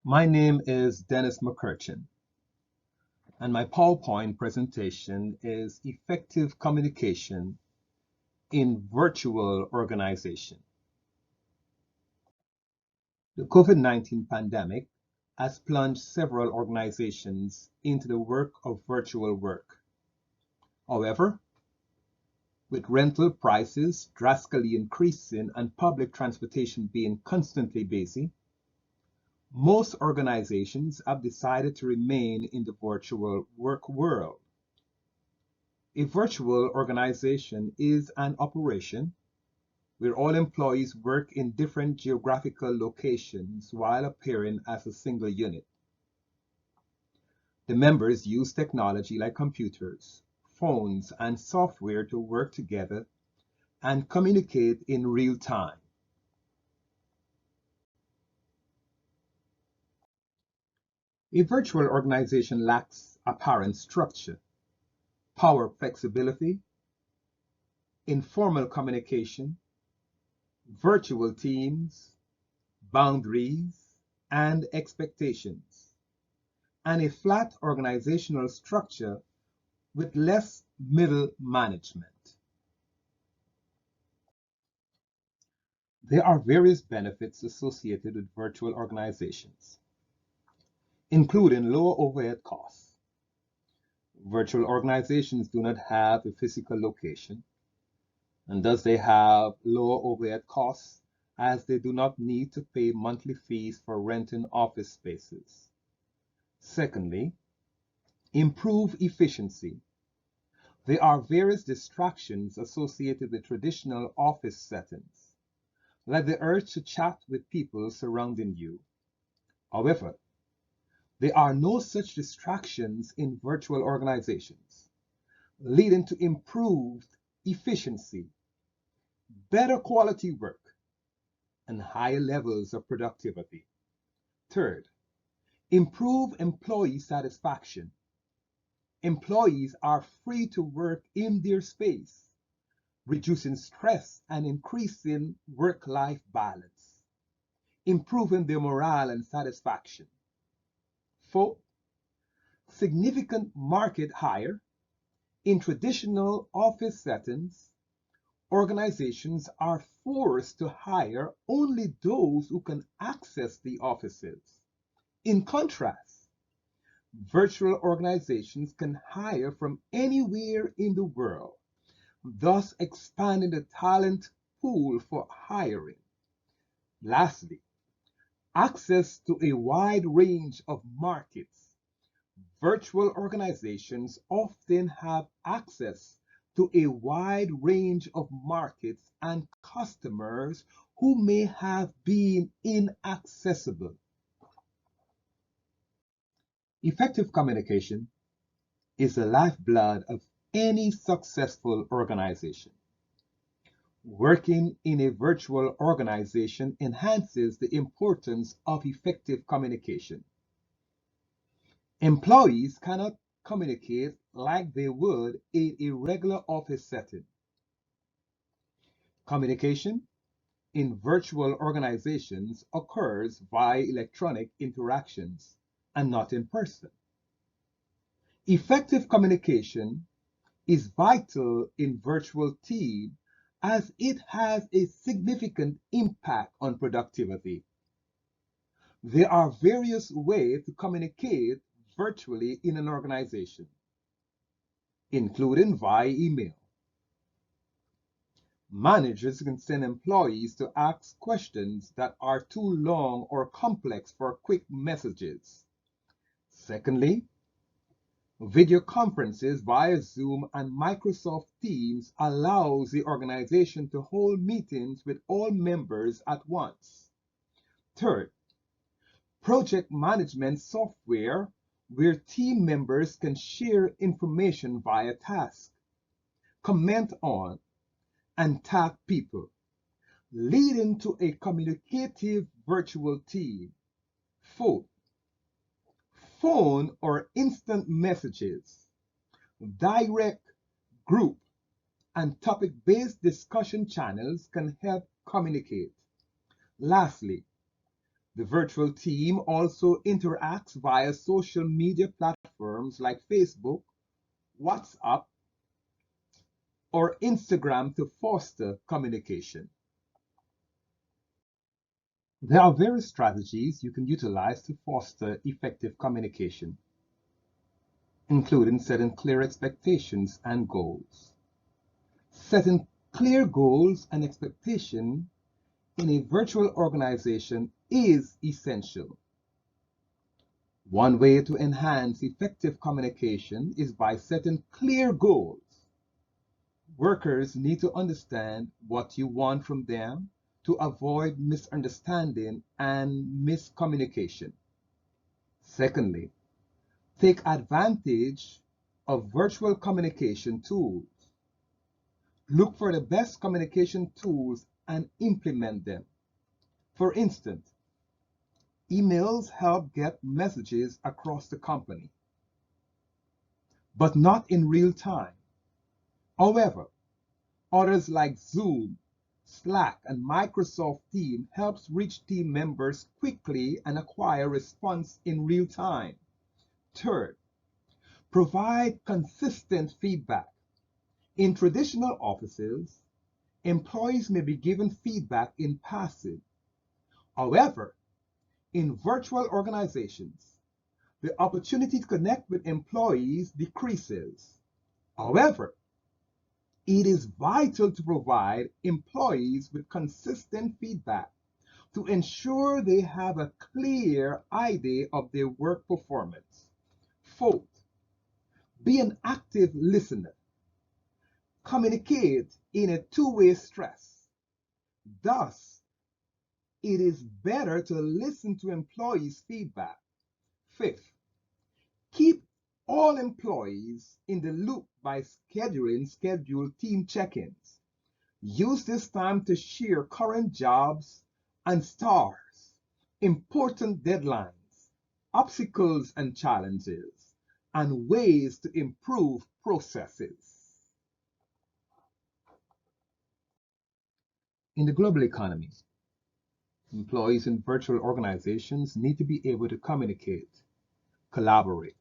My name is Dennis McCurchin, and my PowerPoint presentation is Effective Communication in Virtual Organization. The COVID-19 pandemic has plunged several organizations into the work of virtual work. However, with rental prices drastically increasing and public transportation being constantly busy, most organizations have decided to remain in the virtual work world. A virtual organization is an operation where all employees work in different geographical locations while appearing as a single unit. The members use technology like computers, phones, and software to work together and communicate in real time. A virtual organization lacks apparent structure, power flexibility, informal communication, virtual teams, boundaries, and expectations, and a flat organizational structure with less middle management. There are various benefits associated with virtual organizations, including lower overhead costs. Virtual organizations do not have a physical location, and thus they have lower overhead costs as they do not need to pay monthly fees for renting office spaces. Secondly, improve efficiency. There are various distractions associated with traditional office settings, like the urge to chat with people surrounding you. However, there are no such distractions in virtual organizations, leading to improved efficiency, better quality work, and higher levels of productivity. Third, improve employee satisfaction. Employees are free to work in their space, reducing stress and increasing work-life balance, improving their morale and satisfaction. Fourth, significant market hire. In traditional office settings, organizations are forced to hire only those who can access the offices. In contrast, virtual organizations can hire from anywhere in the world, thus expanding the talent pool for hiring. Lastly, access to a wide range of markets. Virtual organizations often have access to a wide range of markets and customers who may have been inaccessible. Effective communication is the lifeblood of any successful organization. Working in a virtual organization enhances the importance of effective communication. Employees cannot communicate like they would in a regular office setting. Communication in virtual organizations occurs via electronic interactions and not in person. Effective communication is vital in virtual team as it has a significant impact on productivity. There are various ways to communicate virtually in an organization, including via email. Managers can send employees to ask questions that are too long or complex for quick messages. Secondly, video conferences via Zoom and Microsoft Teams allows the organization to hold meetings with all members at once. Third, project management software where team members can share information via tasks, comment on, and tag people, leading to a communicative virtual team. Fourth, phone or instant messages, direct, group, and topic-based discussion channels can help communicate. Lastly, The virtual team also interacts via social media platforms like Facebook, WhatsApp, or Instagram to foster communication. There are various strategies you can utilize to foster effective communication, including setting clear expectations and goals. Setting clear goals and expectations in a virtual organization is essential. One way to enhance effective communication is by setting clear goals. Workers need to understand what you want from them to avoid misunderstanding and miscommunication. Secondly, take advantage of virtual communication tools. Look for the best communication tools and implement them. For instance, emails help get messages across the company, but not in real time. However, others like Zoom, Slack, and Microsoft Teams helps reach team members quickly and acquire response in real time. Third, provide consistent feedback. In traditional offices, employees may be given feedback in passing. However, in virtual organizations, the opportunity to connect with employees decreases. However, it is vital to provide employees with consistent feedback to ensure they have a clear idea of their work performance. Fourth, be an active listener. Communicate in a two-way stress. Thus, it is better to listen to employees' feedback. Fifth, keep all employees in the loop by scheduling scheduled team check-ins. Use this time to share current jobs and stars, important deadlines, obstacles and challenges, and ways to improve processes. In the global economy, employees in virtual organizations need to be able to communicate, collaborate,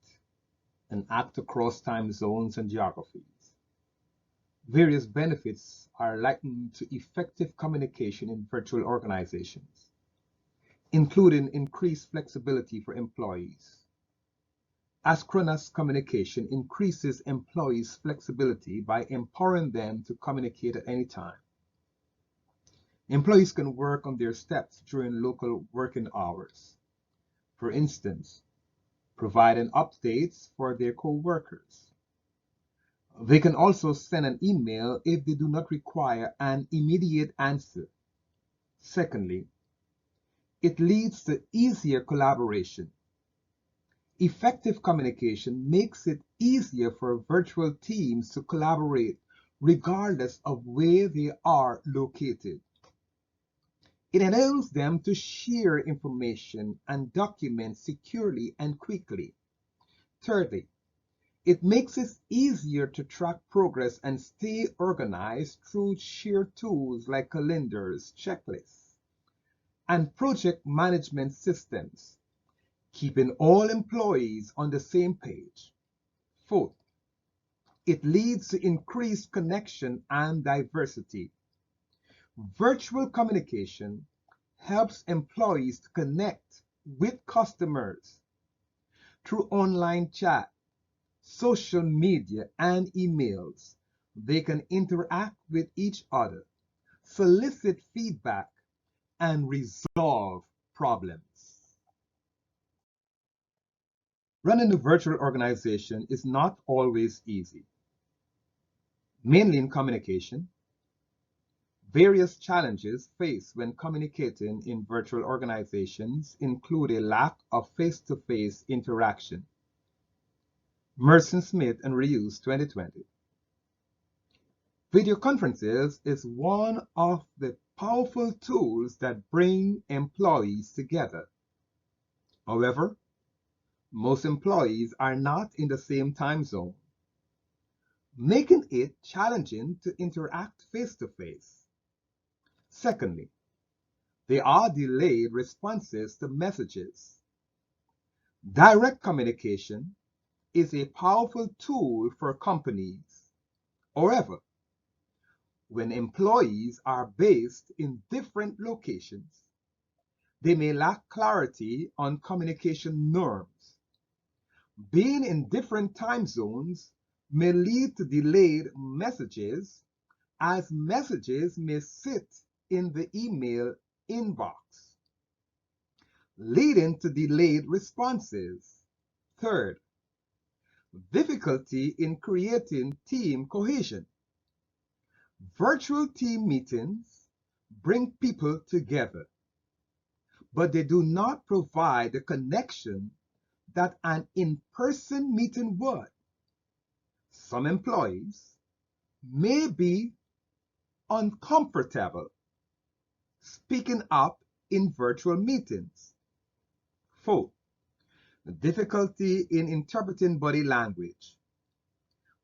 and act across time zones and geographies. Various benefits are likened to effective communication in virtual organizations, including increased flexibility for employees. Asynchronous communication increases employees' flexibility by empowering them to communicate at any time. Employees can work on their steps during local working hours. For instance, providing updates for their co-workers. They can also send an email if they do not require an immediate answer. Secondly, it leads to easier collaboration. Effective communication makes it easier for virtual teams to collaborate regardless of where they are located. It enables them to share information and documents securely and quickly. Thirdly, it makes it easier to track progress and stay organized through shared tools like calendars, checklists, and project management systems, keeping all employees on the same page. Fourth, it leads to increased connection and diversity. Virtual communication helps employees to connect with customers through online chat, social media, and emails. They can interact with each other, solicit feedback, and resolve problems. Running a virtual organization is not always easy. Mainly in communication, various challenges faced when communicating in virtual organizations include a lack of face-to-face interaction. Merson Smith and Reuse 2020. Video conferences is one of the powerful tools that bring employees together. However, most employees are not in the same time zone, making it challenging to interact face-to-face. Secondly, There are delayed responses to messages. Direct communication is a powerful tool for companies. However, when employees are based in different locations, they may lack clarity on communication norms. Being in different time zones may lead to delayed messages, as messages may sit in the email inbox, leading to delayed responses. Third, difficulty in creating team cohesion. Virtual team meetings bring people together, but they do not provide the connection that an in-person meeting would. Some employees may be uncomfortable speaking up in virtual meetings. Fourth, difficulty in interpreting body language.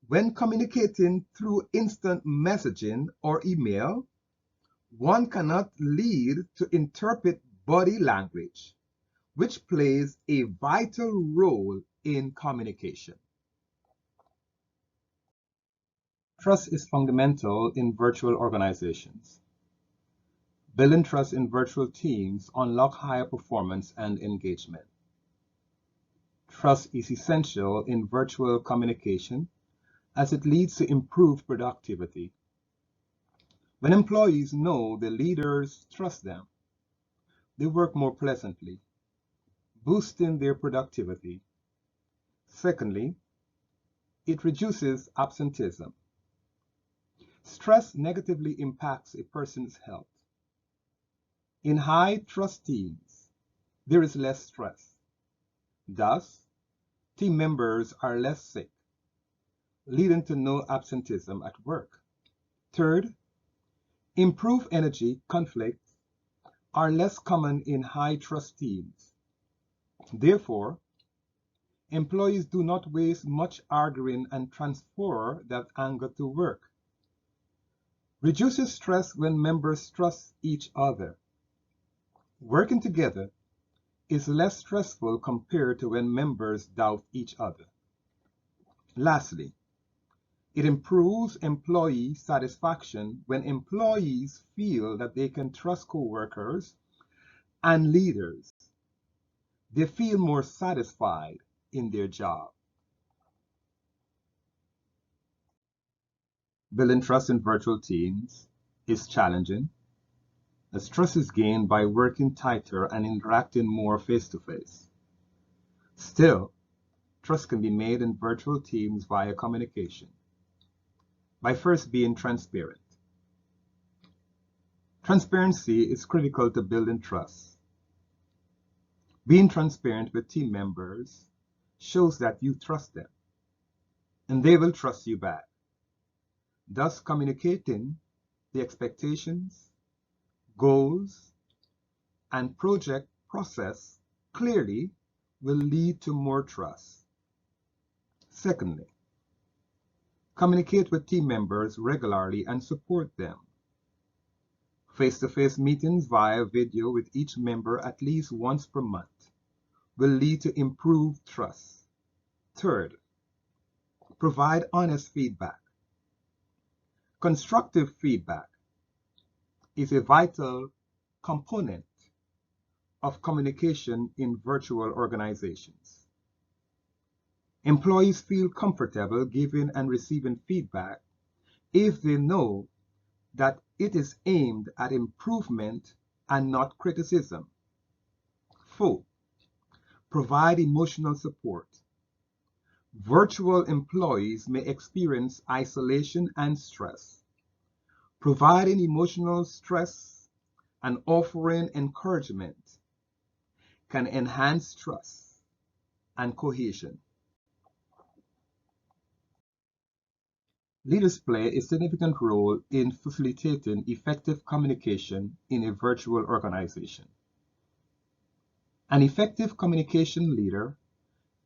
When communicating through instant messaging or email, one cannot lead to interpret body language, which plays a vital role in communication. Trust is fundamental in virtual organizations. Building trust in virtual teams unlock higher performance and engagement. Trust is essential in virtual communication as it leads to improved productivity. When employees know the leaders trust them, they work more pleasantly, boosting their productivity. Secondly, it reduces absenteeism. Stress negatively impacts a person's health. In high trust teams, there is less stress. Thus, team members are less sick, leading to no absenteeism at work. Third, improved energy conflicts are less common in high trust teams. Therefore, employees do not waste much arguing and transfer that anger to work. Reduces stress when members trust each other. Working together is less stressful compared to when members doubt each other. Lastly, it improves employee satisfaction when employees feel that they can trust coworkers and leaders. They feel more satisfied in their job. Building trust in virtual teams is challenging, as trust is gained by working tighter and interacting more face-to-face. Still, trust can be made in virtual teams via communication by first being transparent. Transparency is critical to building trust. Being transparent with team members shows that you trust them, and they will trust you back. Thus, communicating the expectations, goals, and project process clearly will lead to more trust. Secondly, communicate with team members regularly and support them. Face-to-face meetings via video with each member at least once per month will lead to improved trust. Third, provide honest feedback. Constructive feedback is a vital component of communication in virtual organizations. Employees feel comfortable giving and receiving feedback if they know that it is aimed at improvement and not criticism. Four, provide emotional support. Virtual employees may experience isolation and stress. Providing emotional stress and offering encouragement can enhance trust and cohesion. Leaders play a significant role in facilitating effective communication in a virtual organization. An effective communication leader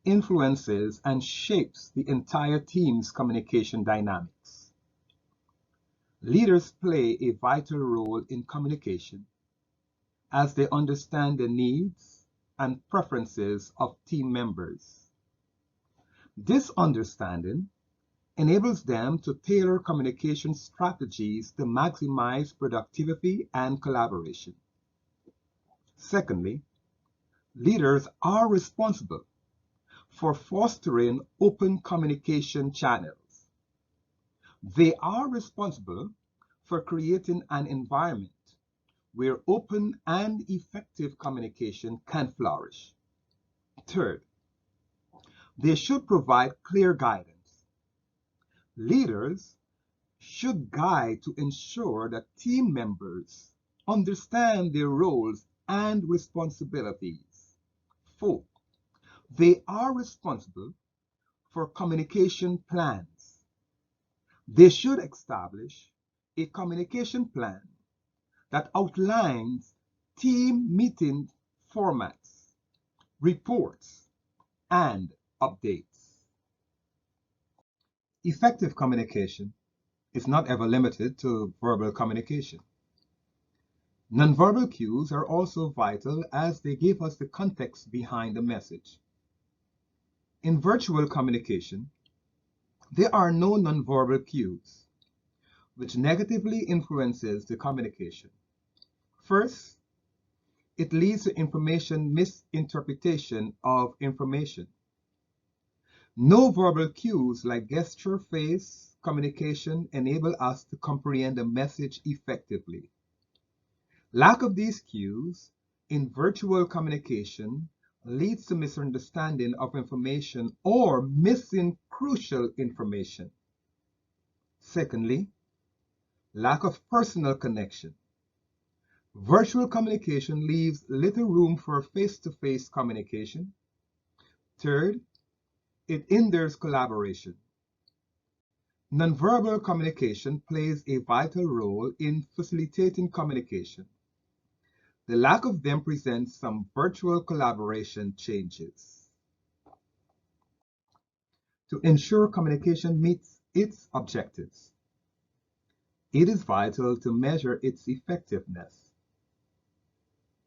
influences and shapes the entire team's communication dynamics. Leaders play a vital role in communication as they understand the needs and preferences of team members. This understanding enables them to tailor communication strategies to maximize productivity and collaboration. Secondly, leaders are responsible for fostering open communication channels. They are responsible for creating an environment where open and effective communication can flourish. Third, they should provide clear guidance. Leaders should guide to ensure that team members understand their roles and responsibilities. Fourth, they are responsible for communication plans. They should establish a communication plan that outlines team meeting formats, reports, and updates. Effective communication is not ever limited to verbal communication. Nonverbal cues are also vital as they give us the context behind the message. In virtual communication, there are no nonverbal cues, which negatively influences the communication. First, it leads to information misinterpretation of information. No verbal cues like gesture face communication enable us to comprehend a message effectively. Lack of these cues in virtual communication leads to misunderstanding of information or missing crucial information. Secondly, lack of personal connection. Virtual communication leaves little room for face-to-face communication. Third, it hinders collaboration. Nonverbal communication plays a vital role in facilitating communication. The lack of them presents some virtual collaboration changes. To ensure communication meets its objectives, it is vital to measure its effectiveness.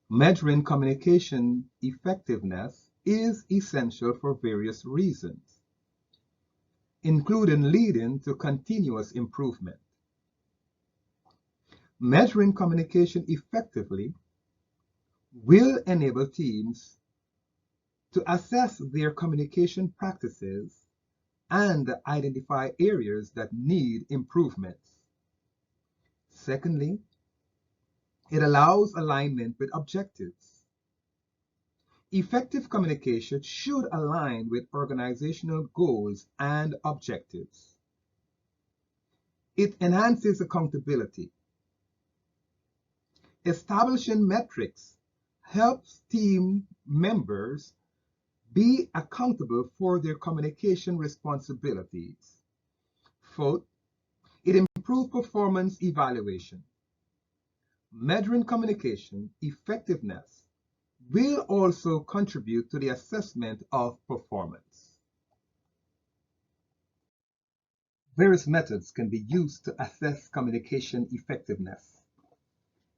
Measuring communication effectiveness is essential for various reasons, including leading to continuous improvement. Measuring communication effectively will enable teams to assess their communication practices and identify areas that need improvements. Secondly, it allows alignment with objectives. Effective communication should align with organizational goals and objectives. It enhances accountability. Establishing metrics helps team members be accountable for their communication responsibilities. Fourth, it improves performance evaluation. Measuring communication effectiveness will also contribute to the assessment of performance. Various methods can be used to assess communication effectiveness,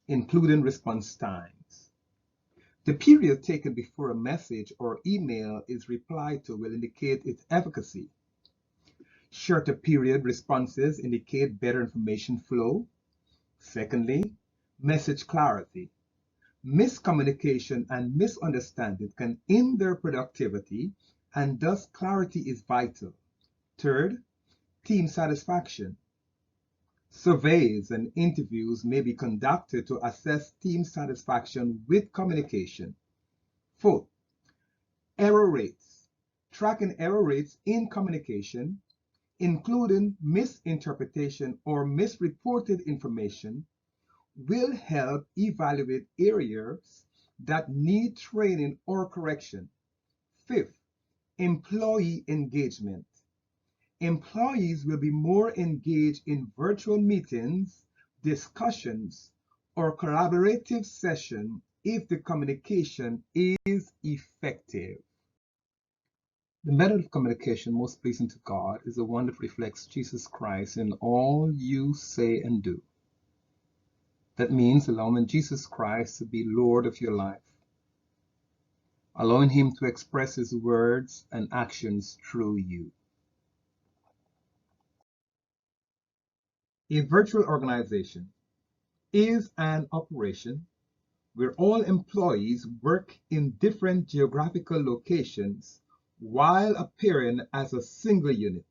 including response times. The period taken before a message or email is replied to will indicate its efficacy. Shorter period responses indicate better information flow. Secondly, message clarity. Miscommunication and misunderstanding can hinder productivity, and thus clarity is vital. Third, team satisfaction. Surveys and interviews may be conducted to assess team satisfaction with communication. Fourth, error rates. Tracking error rates in communication, including misinterpretation or misreported information, will help evaluate areas that need training or correction. Fifth, employee engagement. Employees will be more engaged in virtual meetings, discussions, or collaborative sessions if the communication is effective. The method of communication most pleasing to God is the one that reflects Jesus Christ in all you say and do. That means allowing Jesus Christ to be Lord of your life, allowing him to express his words and actions through you. A virtual organization is an operation where all employees work in different geographical locations while appearing as a single unit.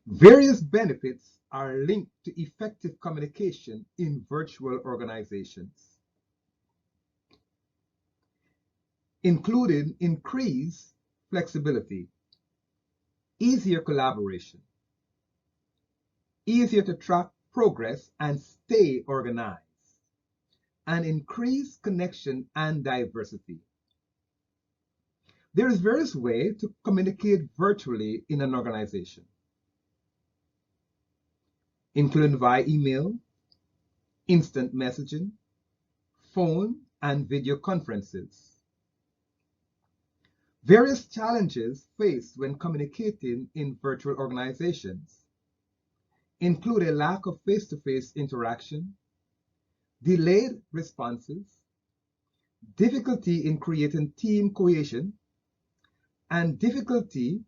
Various benefits are linked to effective communication in virtual organizations, including increased flexibility, easier collaboration, easier to track progress and stay organized, and increased connection and diversity. There is various ways to communicate virtually in an organization, including via email, instant messaging, phone, and video conferences. Various challenges faced when communicating in virtual organizations include a lack of face-to-face interaction, delayed responses, difficulty in creating team cohesion, and difficulty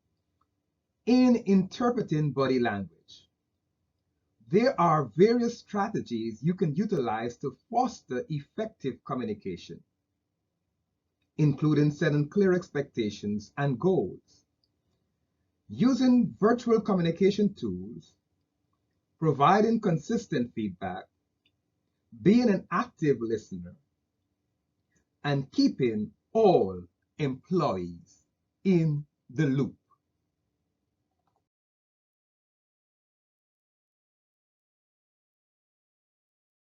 in interpreting body language. There are various strategies you can utilize to foster effective communication, including setting clear expectations and goals, using virtual communication tools, providing consistent feedback, being an active listener, and keeping all employees in the loop.